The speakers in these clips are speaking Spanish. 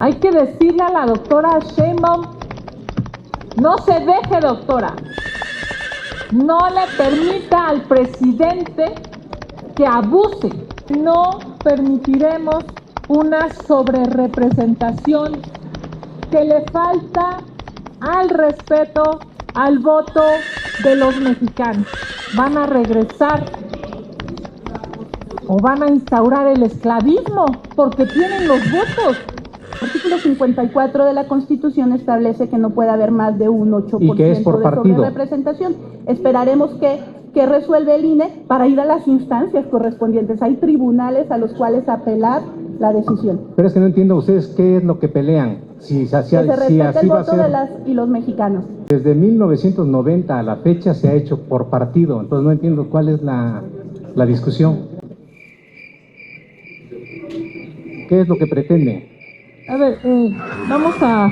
Hay que decirle a la doctora Sheinbaum, no se deje, doctora. No le permita al presidente que abuse. No permitiremos una sobrerepresentación que le falta al respeto al voto de los mexicanos. Van a regresar o van a instaurar el esclavismo porque tienen los votos. El artículo 54 de la Constitución establece que no puede haber más de un 8% de sobrerepresentación. Esperaremos que resuelve el INE para ir a las instancias correspondientes. Hay tribunales a los cuales apelar la decisión. Pero es que no entiendo ustedes qué es lo que pelean. Si así el va voto a ser. de las y los mexicanos. Desde 1990 a la fecha se ha hecho por partido, entonces no entiendo cuál es la discusión. ¿Qué es lo que pretende? A ver, vamos a...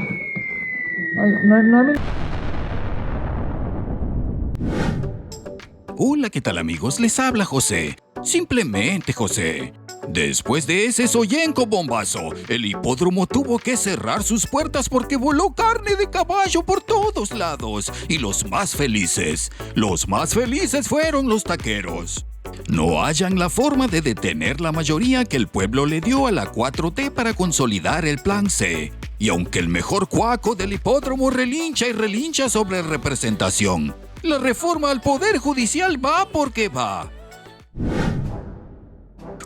Hola, ¿qué tal, amigos? Les habla José. Simplemente José. Después de ese sollenco bombazo, el hipódromo tuvo que cerrar sus puertas porque voló carne de caballo por todos lados. Y los más felices fueron los taqueros. No hallan la forma de detener la mayoría que el pueblo le dio a la 4T para consolidar el Plan C. Y aunque el mejor cuaco del hipódromo relincha y relincha sobre representación, la reforma al Poder Judicial va porque va.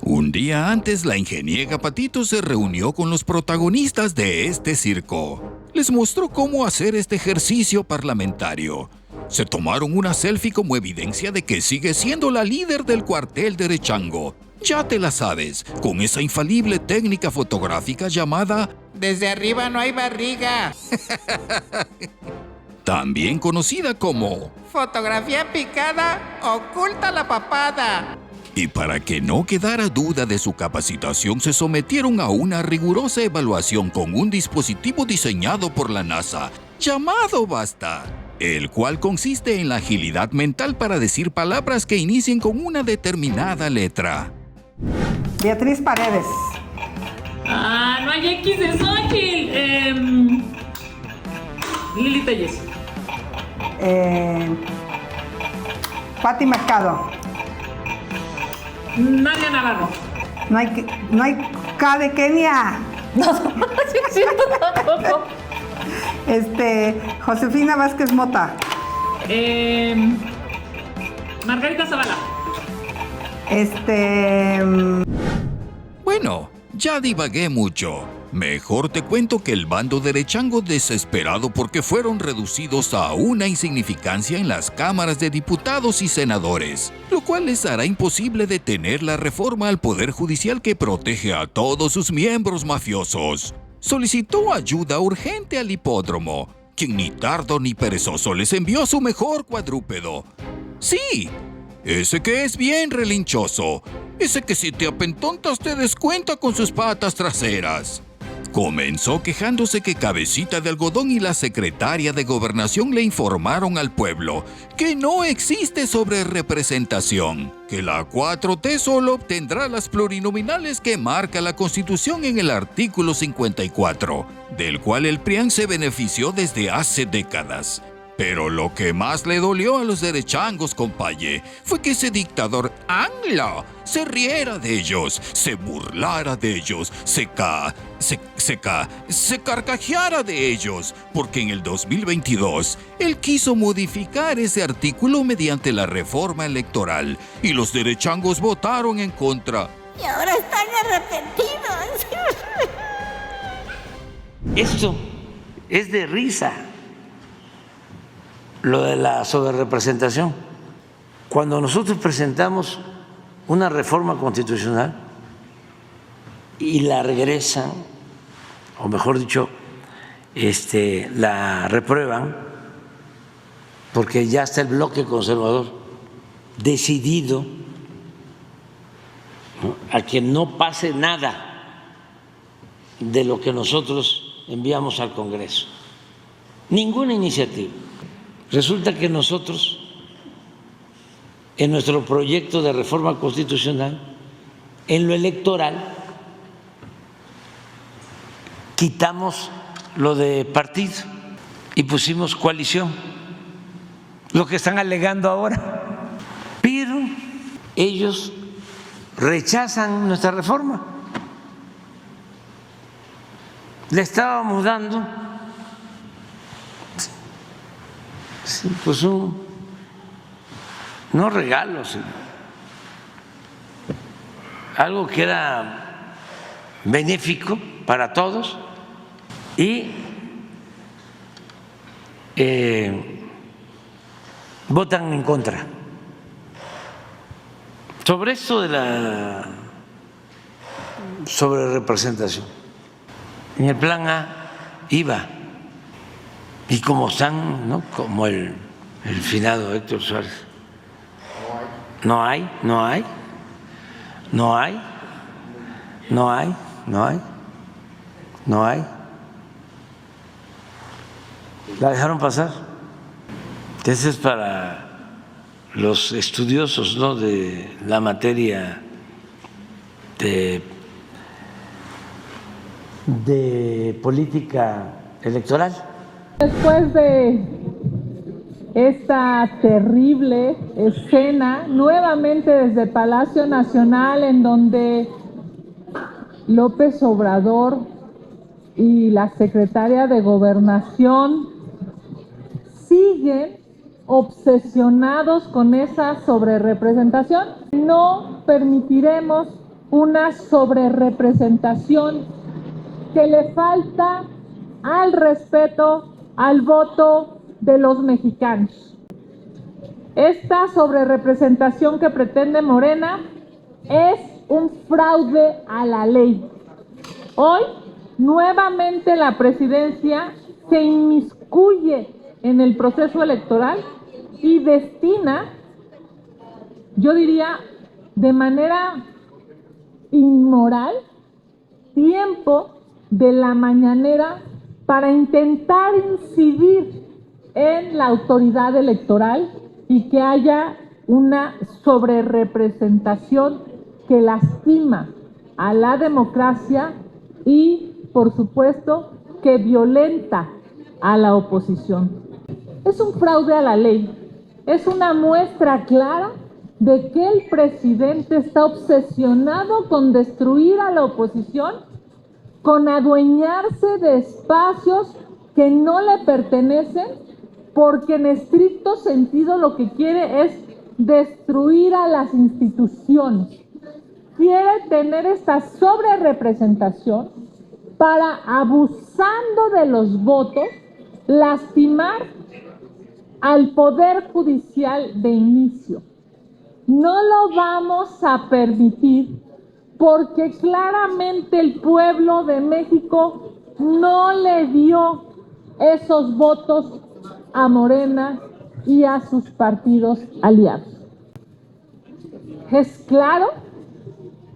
Un día antes, la ingeniera Patito se reunió con los protagonistas de este circo. Les mostró cómo hacer este ejercicio parlamentario. Se tomaron una selfie como evidencia de que sigue siendo la líder del cuartel derechango. Ya te la sabes, con esa infalible técnica fotográfica llamada "Desde arriba no hay barriga". También conocida como "fotografía picada oculta la papada". Y para que no quedara duda de su capacitación, se sometieron a una rigurosa evaluación con un dispositivo diseñado por la NASA, llamado Basta, el cual consiste en la agilidad mental para decir palabras que inicien con una determinada letra. Beatriz Paredes. no hay X de Xochitl. Lili Telles. Pati Mercado. Nadia Navarro. No hay K de Kenia. Josefina Vázquez Mota. Margarita Zavala. Bueno, ya divagué mucho. Mejor te cuento que el bando derechango, desesperado porque fueron reducidos a una insignificancia en las cámaras de diputados y senadores, lo cual les hará imposible detener la reforma al Poder Judicial que protege a todos sus miembros mafiosos, solicitó ayuda urgente al hipódromo, quien ni tardo ni perezoso les envió su mejor cuadrúpedo. Sí, ese que es bien relinchoso, ese que si te apentontas te descuenta con sus patas traseras. Comenzó quejándose que Cabecita de Algodón y la secretaria de Gobernación le informaron al pueblo que no existe sobrerepresentación, que la 4T solo obtendrá las plurinominales que marca la Constitución en el artículo 54, del cual el PRIAN se benefició desde hace décadas. Pero lo que más le dolió a los derechangos, compaye, fue que ese dictador AMLO se riera de ellos, se burlara de ellos, se carcajeara de ellos, porque en el 2022 él quiso modificar ese artículo mediante la reforma electoral y los derechangos votaron en contra. Y ahora están arrepentidos. Esto es de risa. Lo de la sobrerepresentación. Cuando nosotros presentamos una reforma constitucional y la regresan, o mejor dicho, la reprueban, porque ya está el bloque conservador decidido, ¿no?, a que no pase nada de lo que nosotros enviamos al Congreso. Ninguna iniciativa. Resulta que nosotros, en nuestro proyecto de reforma constitucional, en lo electoral, quitamos lo de partido y pusimos coalición, lo que están alegando ahora. Pero ellos rechazan nuestra reforma. Le estábamos dando pues no regalos, algo que era benéfico para todos y votan en contra. Sobre esto de la sobrerepresentación, en el plan A iba, y como están, ¿no?, como el finado Héctor Suárez, no hay. La dejaron pasar. Ese es para los estudiosos, ¿no?, de la materia de política electoral. Después de esta terrible escena, nuevamente desde Palacio Nacional, en donde López Obrador y la secretaria de Gobernación siguen obsesionados con esa sobrerepresentación. No permitiremos una sobrerepresentación que le falta al respeto al voto de los mexicanos. Esta sobrerepresentación que pretende Morena es un fraude a la ley. Hoy, nuevamente la presidencia se inmiscuye en el proceso electoral y destina, yo diría, de manera inmoral, tiempo de la mañanera para intentar incidir en la autoridad electoral y que haya una sobrerepresentación que lastima a la democracia y, por supuesto, que violenta a la oposición. Es un fraude a la ley, es una muestra clara de que el presidente está obsesionado con destruir a la oposición, con adueñarse de espacios que no le pertenecen, porque en estricto sentido lo que quiere es destruir a las instituciones. Quiere tener esta sobrerepresentación para, abusando de los votos, lastimar al Poder Judicial de inicio. No lo vamos a permitir porque claramente el pueblo de México no le dio esos votos a Morena y a sus partidos aliados. Es claro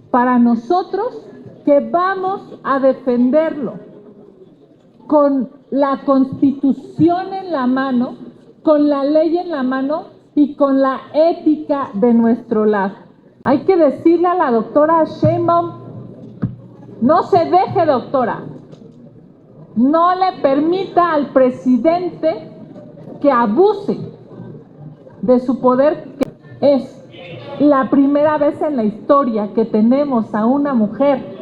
para nosotros que vamos a defenderlo con la Constitución en la mano, con la ley en la mano y con la ética de nuestro lado. Hay que decirle a la doctora Sheinbaum, no se deje, doctora, no le permita al presidente que abuse de su poder. Es la primera vez en la historia que tenemos a una mujer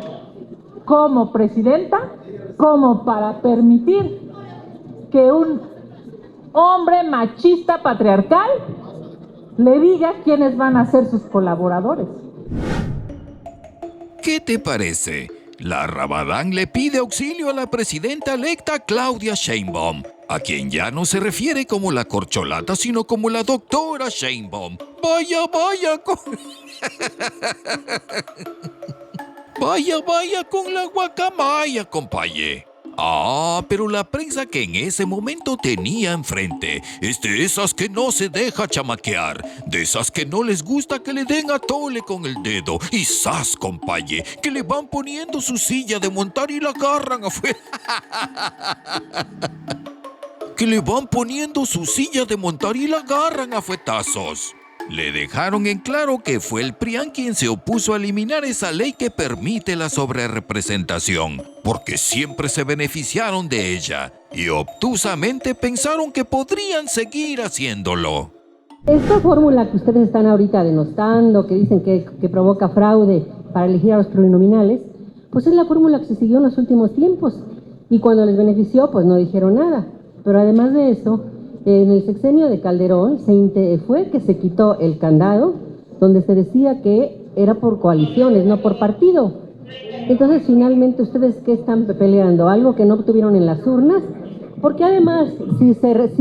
como presidenta, como para permitir que un hombre machista patriarcal le diga quiénes van a ser sus colaboradores. ¿Qué te parece? La Rabadán le pide auxilio a la presidenta electa Claudia Sheinbaum, a quien ya no se refiere como la corcholata, sino como la doctora Sheinbaum. Vaya con la guacamaya, compaye. Pero la prensa que en ese momento tenía enfrente es de esas que no se deja chamaquear, de esas que no les gusta que le den a tole con el dedo, y ¡zas, compaye! Que le van poniendo su silla de montar y la agarran afuera. Que le van poniendo su silla de montar y la agarran a fuetazos. Le dejaron en claro que fue el PRIAN quien se opuso a eliminar esa ley que permite la sobrerepresentación, porque siempre se beneficiaron de ella y obtusamente pensaron que podrían seguir haciéndolo. Esta fórmula que ustedes están ahorita denostando, que dicen que provoca fraude para elegir a los plurinominales, pues es la fórmula que se siguió en los últimos tiempos. Y cuando les benefició, pues no dijeron nada. Pero además de eso, en el sexenio de Calderón fue que se quitó el candado, donde se decía que era por coaliciones, no por partido. Entonces, finalmente, ¿ustedes qué están peleando? ¿Algo que no obtuvieron en las urnas? Porque además, si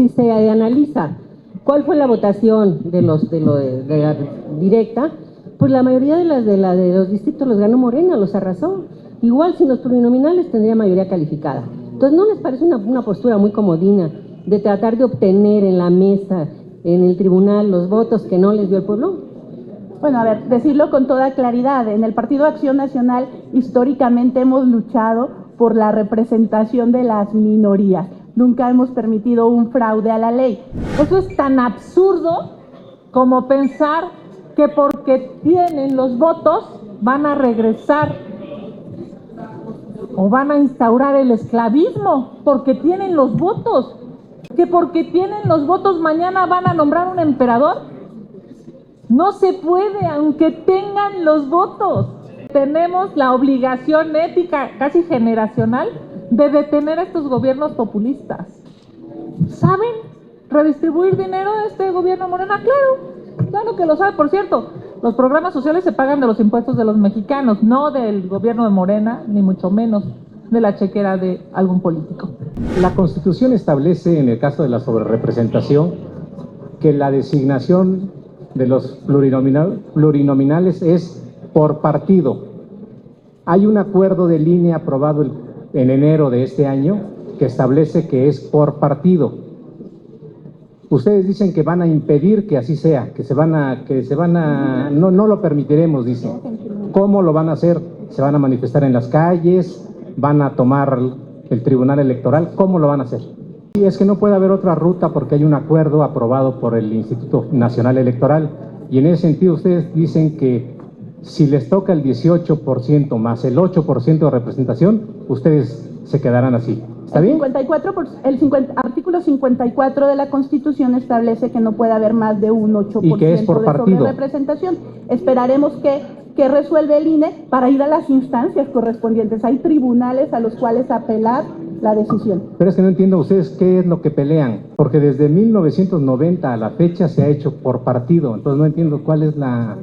se analiza cuál fue la votación de la directa, pues la mayoría de los distritos los ganó Morena, los arrasó. Igual sin los plurinominales tendría mayoría calificada. Entonces, ¿no les parece una postura muy comodina de tratar de obtener en la mesa, en el tribunal, los votos que no les dio el pueblo? Bueno, a ver, decirlo con toda claridad. En el Partido Acción Nacional históricamente hemos luchado por la representación de las minorías. Nunca hemos permitido un fraude a la ley. Eso es tan absurdo como pensar que porque tienen los votos van a regresar o van a instaurar el esclavismo, porque tienen los votos. Que porque tienen los votos mañana van a nombrar un emperador. No se puede, aunque tengan los votos. Tenemos la obligación ética casi generacional de detener a estos gobiernos populistas. ¿Saben redistribuir dinero de este gobierno Morena? Claro que lo sabe. Por cierto, los programas sociales se pagan de los impuestos de los mexicanos, no del gobierno de Morena, ni mucho menos de la chequera de algún político. La Constitución establece, en el caso de la sobrerepresentación, que la designación de los plurinominales es por partido. Hay un acuerdo de línea aprobado en enero de este año que establece que es por partido. Ustedes dicen que van a impedir que así sea, no lo permitiremos, dicen. ¿Cómo lo van a hacer? ¿Se van a manifestar en las calles? ¿Van a tomar el Tribunal Electoral? ¿Cómo lo van a hacer? Y es que no puede haber otra ruta porque hay un acuerdo aprobado por el Instituto Nacional Electoral. Y en ese sentido ustedes dicen que si les toca el 18% más el 8% de representación, ustedes se quedarán así. ¿Está bien? Artículo 54 de la Constitución establece que no puede haber más de un 8% ¿Y que es por de partido? sobrerepresentación. Esperaremos que resuelve el INE para ir a las instancias correspondientes. Hay tribunales a los cuales apelar la decisión. Pero es que no entiendo ustedes qué es lo que pelean, porque desde 1990 a la fecha se ha hecho por partido, entonces no entiendo cuál es la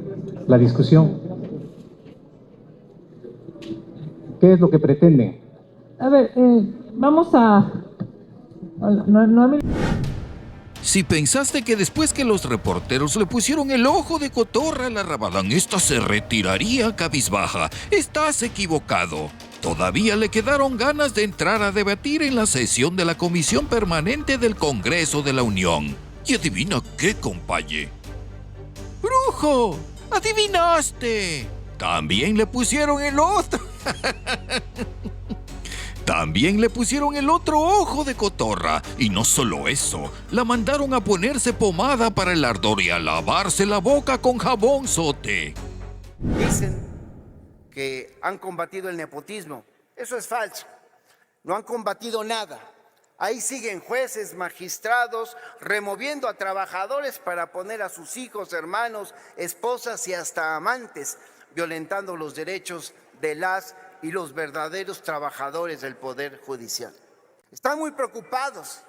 discusión. ¿Qué es lo que pretenden? A ver, vamos a... Si pensaste que después que los reporteros le pusieron el ojo de cotorra a la Rabadán, esta se retiraría cabizbaja, estás equivocado. Todavía le quedaron ganas de entrar a debatir en la sesión de la Comisión Permanente del Congreso de la Unión. Y adivina qué, compañe. ¡Brujo! ¡Adivinaste! También le pusieron el otro. También le pusieron el otro ojo de cotorra. Y no solo eso, la mandaron a ponerse pomada para el ardor y a lavarse la boca con jabón sote. Dicen que han combatido el nepotismo. Eso es falso. No han combatido nada. Ahí siguen jueces, magistrados, removiendo a trabajadores para poner a sus hijos, hermanos, esposas y hasta amantes, violentando los derechos de las y los verdaderos trabajadores del Poder Judicial. Están muy preocupados,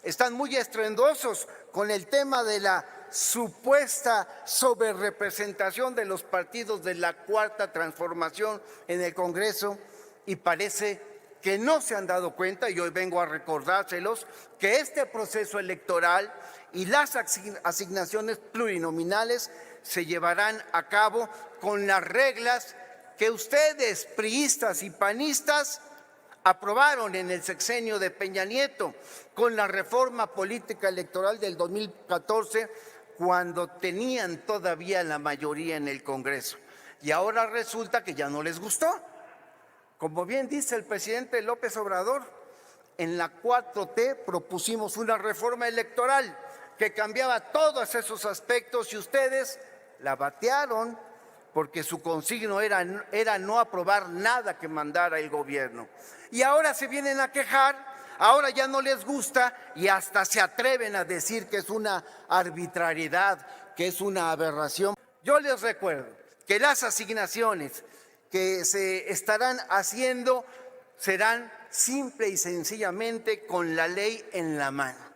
están muy estruendosos con el tema de la supuesta sobrerepresentación de los partidos de la Cuarta Transformación en el Congreso, y parece que no se han dado cuenta, y hoy vengo a recordárselos, que este proceso electoral y las asignaciones plurinominales se llevarán a cabo con las reglas que ustedes, priistas y panistas, aprobaron en el sexenio de Peña Nieto, con la reforma política electoral del 2014, cuando tenían todavía la mayoría en el Congreso. Y ahora resulta que ya no les gustó. Como bien dice el presidente López Obrador, en la 4T propusimos una reforma electoral que cambiaba todos esos aspectos y ustedes la batearon porque su consigno era no aprobar nada que mandara el gobierno. Y ahora se vienen a quejar, ahora ya no les gusta y hasta se atreven a decir que es una arbitrariedad, que es una aberración. Yo les recuerdo que las asignaciones que se estarán haciendo serán simple y sencillamente con la ley en la mano.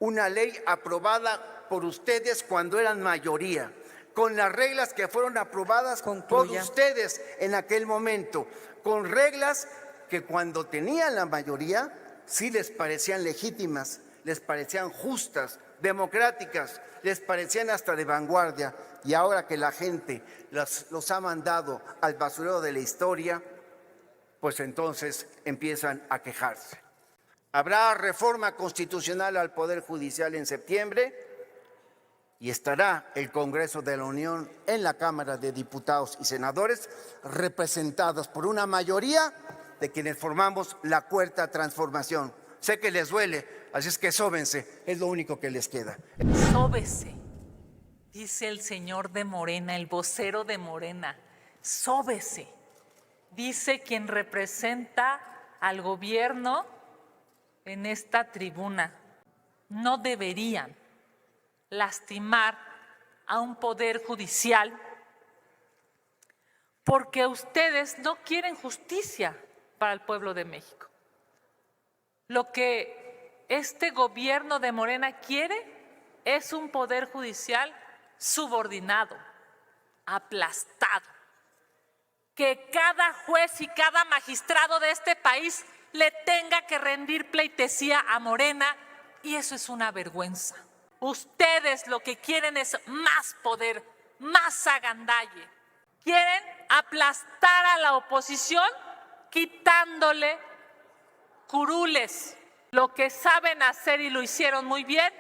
Una ley aprobada por ustedes cuando eran mayoría, con las reglas que fueron aprobadas por ustedes en aquel momento, con reglas que cuando tenían la mayoría sí les parecían legítimas, les parecían justas, democráticas, les parecían hasta de vanguardia. Y ahora que la gente los ha mandado al basurero de la historia, pues entonces empiezan a quejarse. Habrá reforma constitucional al Poder Judicial en septiembre y estará el Congreso de la Unión en la Cámara de Diputados y Senadores representados por una mayoría de quienes formamos la Cuarta Transformación. Sé que les duele, así es que sóbense, es lo único que les queda. Sóbese, dice el señor de Morena, el vocero de Morena, sóbese, dice quien representa al gobierno en esta tribuna. No deberían lastimar a un poder judicial porque ustedes no quieren justicia para el pueblo de México. Lo que este gobierno de Morena quiere es un poder judicial subordinado, aplastado, que cada juez y cada magistrado de este país le tenga que rendir pleitesía a Morena, y eso es una vergüenza. Ustedes lo que quieren es más poder, más agandalle. Quieren aplastar a la oposición quitándole curules. Lo que saben hacer y lo hicieron muy bien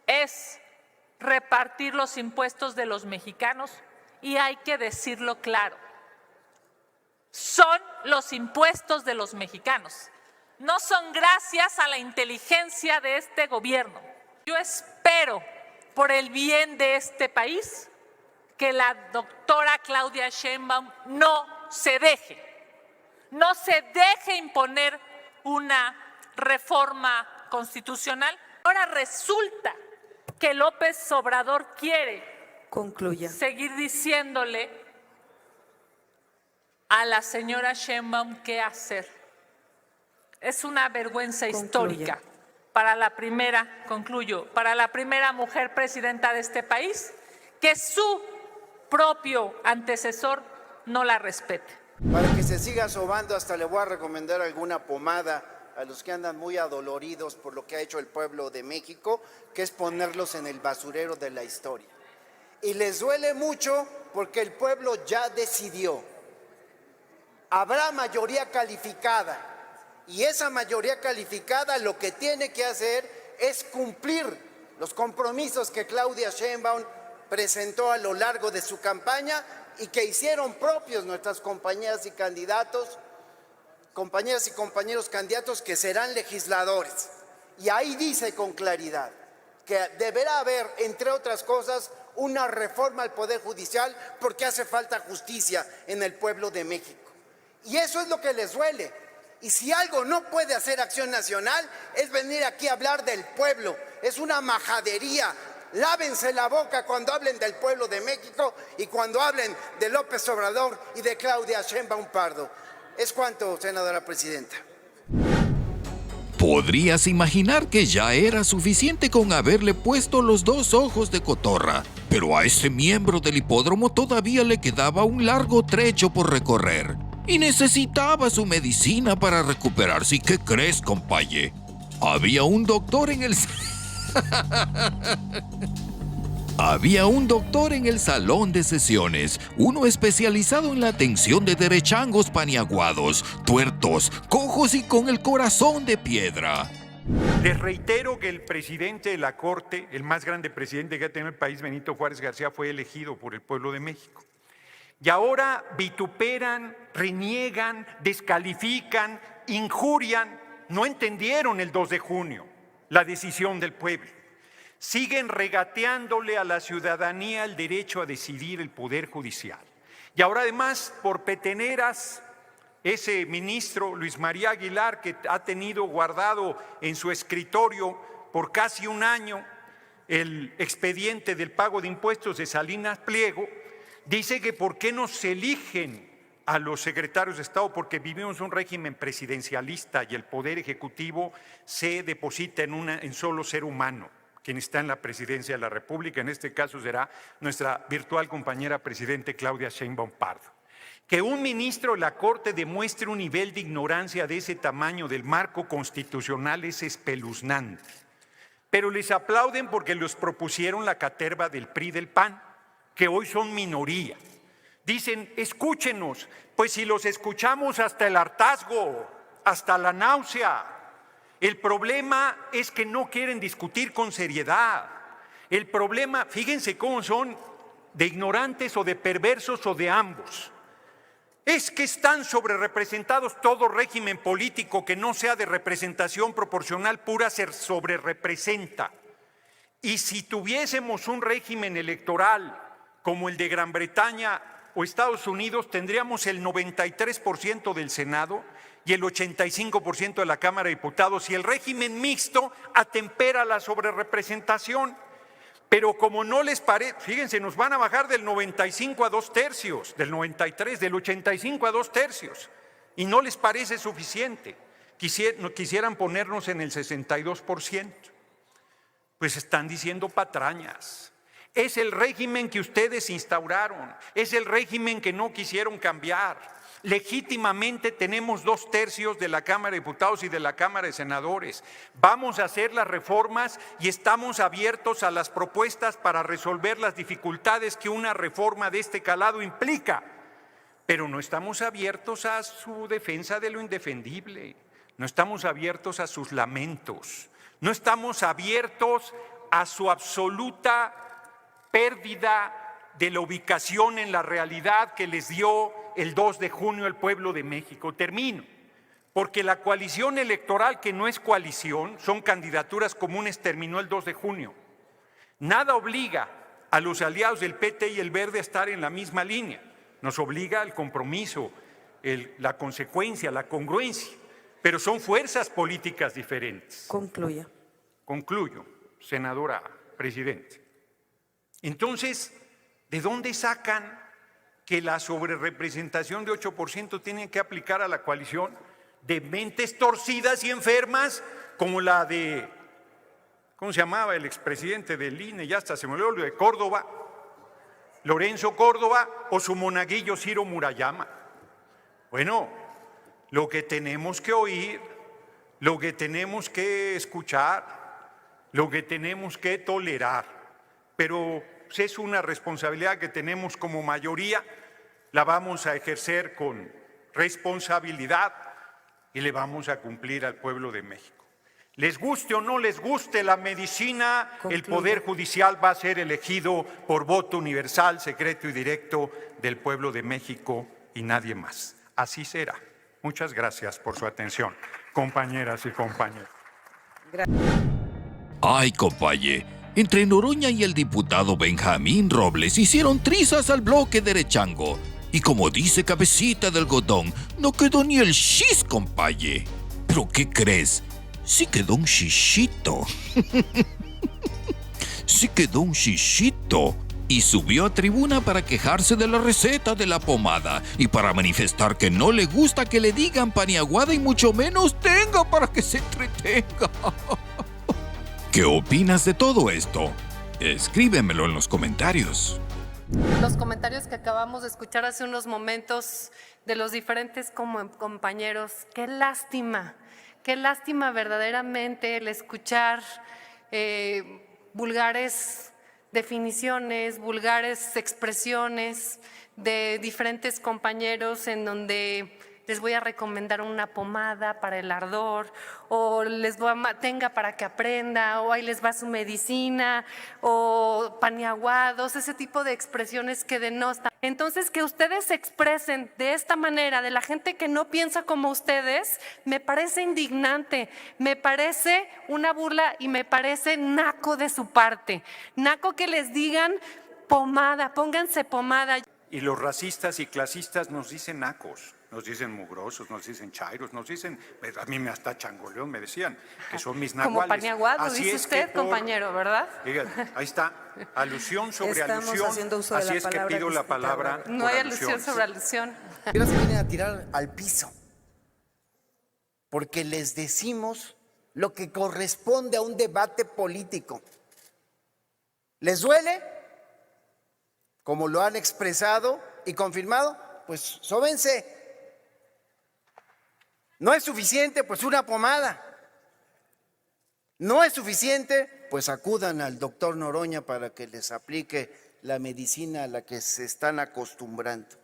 es repartir los impuestos de los mexicanos, y hay que decirlo claro. Son los impuestos de los mexicanos, no son gracias a la inteligencia de este gobierno. Yo espero, por el bien de este país, que la doctora Claudia Sheinbaum no se deje imponer una reforma constitucional. Ahora resulta que López Obrador quiere seguir diciéndole a la señora Sheinbaum qué hacer. Es una vergüenza histórica para la primera mujer presidenta de este país que su propio antecesor no la respete. Para que se siga sobando, hasta le voy a recomendar alguna pomada a los que andan muy adoloridos por lo que ha hecho el pueblo de México, que es ponerlos en el basurero de la historia. Y les duele mucho porque el pueblo ya decidió. Habrá mayoría calificada y esa mayoría calificada lo que tiene que hacer es cumplir los compromisos que Claudia Sheinbaum presentó a lo largo de su campaña y que hicieron propios nuestras compañeras y candidatos, compañeras y compañeros candidatos que serán legisladores. Y ahí dice con claridad que deberá haber, entre otras cosas, una reforma al Poder Judicial porque hace falta justicia en el pueblo de México. Y eso es lo que les duele. Y si algo no puede hacer Acción Nacional es venir aquí a hablar del pueblo. Es una majadería. Lávense la boca cuando hablen del pueblo de México y cuando hablen de López Obrador y de Claudia Sheinbaum Pardo. Es cuanto, senadora presidenta. Podrías imaginar que ya era suficiente con haberle puesto los dos ojos de cotorra, pero a ese miembro del hipódromo todavía le quedaba un largo trecho por recorrer y necesitaba su medicina para recuperarse. ¿Y qué crees, compaye? Había un doctor en el salón de sesiones, uno especializado en la atención de derechangos paniaguados, tuertos, cojos y con el corazón de piedra. Les reitero que el presidente de la Corte, el más grande presidente que ha tenido el país, Benito Juárez García, fue elegido por el pueblo de México. Y ahora vituperan, reniegan, descalifican, injurian. No entendieron el 2 de junio la decisión del pueblo. siguen regateándole a la ciudadanía el derecho a decidir el Poder Judicial. Y ahora además, por peteneras, ese ministro Luis María Aguilar, que ha tenido guardado en su escritorio por casi un año el expediente del pago de impuestos de Salinas Pliego, dice que por qué no se eligen a los secretarios de Estado, porque vivimos un régimen presidencialista y el Poder Ejecutivo se deposita en solo ser humano, quien está en la presidencia de la República. En este caso será nuestra virtual compañera presidente Claudia Sheinbaum Pardo. Que un ministro de la Corte demuestre un nivel de ignorancia de ese tamaño del marco constitucional es espeluznante. Pero les aplauden porque los propusieron la caterva del PRI y del PAN, que hoy son minoría. Dicen, escúchenos, pues si los escuchamos hasta el hartazgo, hasta la náusea. El problema es que no quieren discutir con seriedad. El problema, fíjense cómo son de ignorantes o de perversos o de ambos. Es que están sobrerepresentados. Todo régimen político que no sea de representación proporcional pura se sobrerepresenta. Y si tuviésemos un régimen electoral como el de Gran Bretaña o Estados Unidos, tendríamos el 93% del Senado y el 85% de la Cámara de Diputados, y el régimen mixto atempera la sobrerepresentación. Pero como no les parece, fíjense, nos van a bajar del 95 a 2/3, del 93, del 85 a 2/3, y no les parece suficiente. Quisieran ponernos en el 62%. Pues están diciendo patrañas. Es el régimen que ustedes instauraron, es el régimen que no quisieron cambiar. Legítimamente tenemos 2/3 de la Cámara de Diputados y de la Cámara de Senadores. Vamos a hacer las reformas y estamos abiertos a las propuestas para resolver las dificultades que una reforma de este calado implica. Pero no estamos abiertos a su defensa de lo indefendible, no estamos abiertos a sus lamentos, no estamos abiertos a su absoluta pérdida de la ubicación en la realidad que les dio el 2 de junio el pueblo de México. Termino, porque la coalición electoral, que no es coalición, son candidaturas comunes, terminó el 2 de junio. Nada obliga a los aliados del PT y el Verde a estar en la misma línea. Nos obliga el compromiso, la consecuencia, la congruencia, pero son fuerzas políticas diferentes. Concluya. Concluyo, senadora presidente. Entonces, ¿de dónde sacan que la sobrerepresentación de 8% tiene que aplicar a la coalición? De mentes torcidas y enfermas, como la de, ¿cómo se llamaba el expresidente del INE? Ya hasta se me olvidó, de Córdoba, Lorenzo Córdoba, o su monaguillo Ciro Murayama. Bueno, lo que tenemos que oír, lo que tenemos que escuchar, lo que tenemos que tolerar, pero es una responsabilidad que tenemos como mayoría, la vamos a ejercer con responsabilidad y le vamos a cumplir al pueblo de México. Les guste o no les guste la medicina, el Poder Judicial va a ser elegido por voto universal, secreto y directo del pueblo de México y nadie más. Así será. Muchas gracias por su atención, compañeras y compañeros. Ay, compañe, entre Noroña y el diputado Benjamín Robles hicieron trizas al bloque derechango. Y como dice Cabecita del Godón, no quedó ni el chis, compañe. ¿Pero qué crees? Sí quedó un chichito. Sí quedó un chichito. Y subió a tribuna para quejarse de la receta de la pomada y para manifestar que no le gusta que le digan paniaguada y mucho menos tenga para que se entretenga. ¿Qué opinas de todo esto? Escríbemelo en los comentarios. Los comentarios que acabamos de escuchar hace unos momentos de los diferentes compañeros, qué lástima verdaderamente el escuchar vulgares definiciones, vulgares expresiones de diferentes compañeros en donde les voy a recomendar una pomada para el ardor, o les voy a, tenga para que aprenda, o ahí les va su medicina, o paniaguados, ese tipo de expresiones que denostan. Entonces, que ustedes se expresen de esta manera, de la gente que no piensa como ustedes, me parece indignante, me parece una burla y me parece naco de su parte. Naco que les digan pomada, pónganse pomada. Y los racistas y clasistas nos dicen nacos, nos dicen mugrosos, nos dicen chairos, nos dicen, a mí hasta changoleón me decían, que son mis nahuales. Como paniaguado, dice usted, compañero, ¿verdad? Ahí está, alusión sobre alusión, así es que pido la palabra. No hay alusión sobre alusión. Ahora se vienen a tirar al piso, porque les decimos lo que corresponde a un debate político. ¿Les duele? Como lo han expresado y confirmado, pues sóbense. No es suficiente, pues una pomada. No es suficiente, pues acudan al doctor Noroña para que les aplique la medicina a la que se están acostumbrando.